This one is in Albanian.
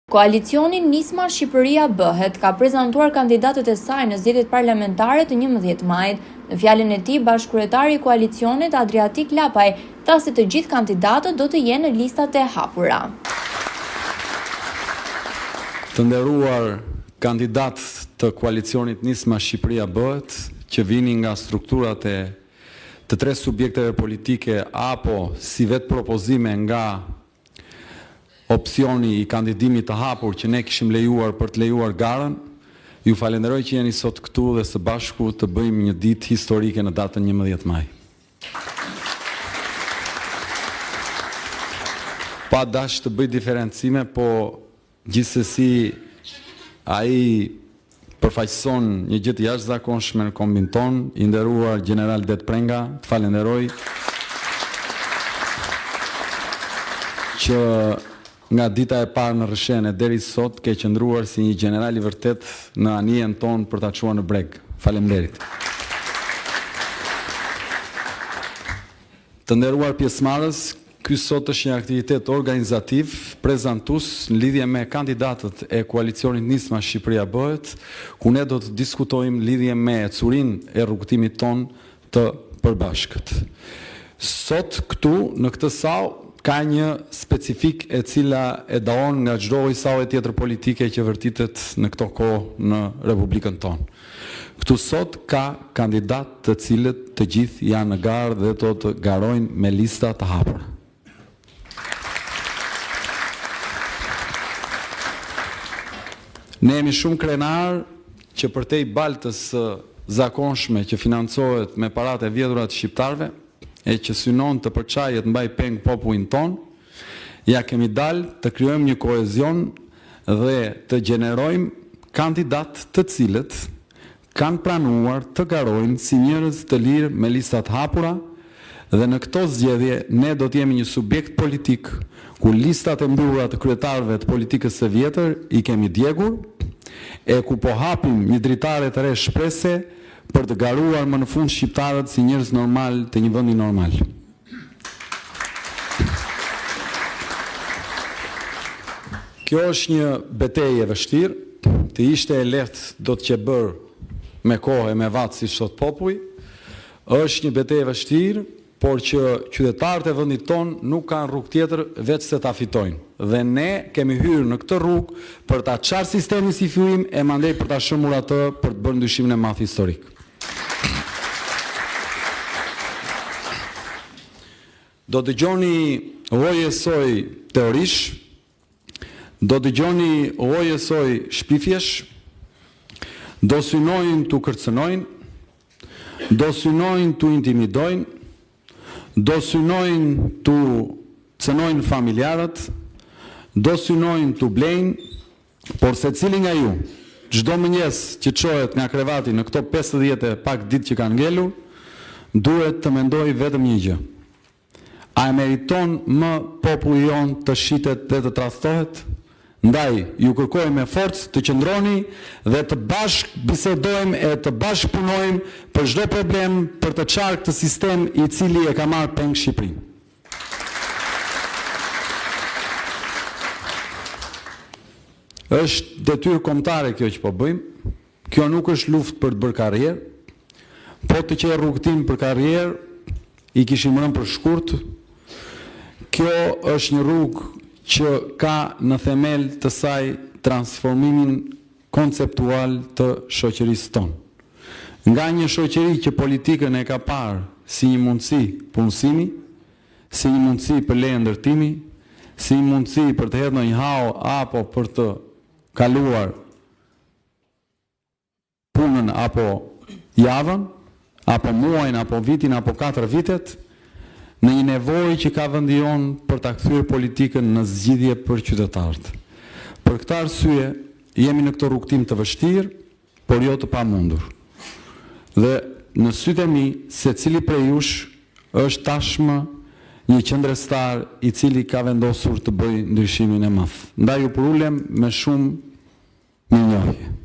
Koalicioni Nisma Shqipëria Bëhet ka prezantuar kandidatët e saj në zgjedhjet parlamentare të 11 majit. Në fjalën e tij, bashkëkryetari i koalicionit Adriatik Lapaj tha se të gjithë kandidatët do të jenë në listat e hapura. Të nderuar kandidatë të koalicionit Nisma Shqipëria Bëhet, që vini nga strukturat e të tre subjekteve politike apo si vetë propozime nga opsioni i kandidimit të hapur që ne kishim lejuar për të lejuar garën, ju falenderoj që jeni sot këtu dhe së bashku të bëjmë një ditë historike në datën 11 maj. Pa dash të bëj diferencime, po gjithsesi ai përfaqëson një gjë të jashtëzakonshme në kombin ton, i nderuar General Det Prenga, të falenderoj që nga dita e parë në Rëshene deri sot ke qëndruar si një general i vërtet në anijen tonë për ta çuar në breg. Faleminderit. Të nderuar pjesëmarrës, ky sot është një aktivitet organizativ prezantues në lidhje me kandidatët e koalicionit Nisma Shqipëria Bëhet, ku ne do të diskutojmë lidhje me ecurinë e rrugëtimit ton të përbashkët. Sot këtu në këtë sallë ka një specifik e cila e daon nga çdo sallë tjetër politike që vërtitet në këto kohë në Republikën tonë. Këtu sot ka kandidatë të cilët të gjithë janë në garë dhe do të garojnë me lista të hapura. Ne jemi shumë krenar që përtej baltës zakonshme që financohet me paratë e vjedhura të shqiptarëve, e që synon të përçajet mbaj peng popullin ton, ja kemi dalë të krijojmë një kohezion dhe të gjenerojmë kandidatë të cilët kanë pranuar të garojnë si njerëz të lirë me listat hapura, dhe në këto zgjedhje ne do të jemi një subjekt politik ku listat e mbyllura të kryetarëve të politikës së vjetër i kemi djegur, e ku po hapim një dritare të re shprese për të garuar më në fund shqiptarët si njerëz normal të një vendi normal. Kjo është një betejë e vështirë, të ishte e lehtë do të qebër me kohë e me vatë si thot populli, është një betejë e vështirë, por që qytetarët e vendit tonë nuk kanë rrugë tjetër veç se ta fitojnë. Dhe ne kemi hyrë në këtë rrugë për ta çarë sistemin si fillim e mandej për ta shëmur atë për të bërë ndryshimin e madh historik. Do dëgjoni lloj teorish, do dëgjoni lloj shpifjesh, do synojnë t'u kërcënojnë, do synojnë t'u intimidojnë, do synojnë t'u cënojnë familjarët, do synojnë t'u blejnë, por secili nga ju, çdo mëngjes që çohet nga krevati në këto 50 e pak ditë që kanë ngelur, duhet të mendoj vetëm një gjë. A e meriton më populli jon të shitet dhe të tradhtohet? Ndaj, ju kërkoj me forcë të qëndroni dhe të bashkë bisedojmë e të bashkë punojmë për çdo problem për të çarë këtë sistem i cili e ka marrë peng Shqipërinë. Është detyrë kombëtare kjo që po bëjmë. Kjo nuk është luftë për të bërë karrierë, po të qenë rrugëtim për karrierë, i kishim rënë për shkurt. Kjo është një rrugë që ka në themel të saj transformimin konceptual të shoqërisë tonë. Nga një shoqëri që politikën e ka parë si një mundësi punësimi, si një mundësi për leje ndërtimi, si një mundësi për të hedhur një hao apo për të kaluar punën apo javën, apo muajin, apo vitin, apo 4 vitet, në një nevojë që ka vendi jon për ta kthyer politikën në zgjidhje për qytetarët. Për këtë arsye, jemi në këtë rrugëtim të vështirë, por jo të pamundur. Dhe në sytë e mi, secili prej jush është tashmë një qendrëstar i cili ka vendosur të bëjë ndryshimin e madh. Ndaj ju përulem me shumë mirënjohje.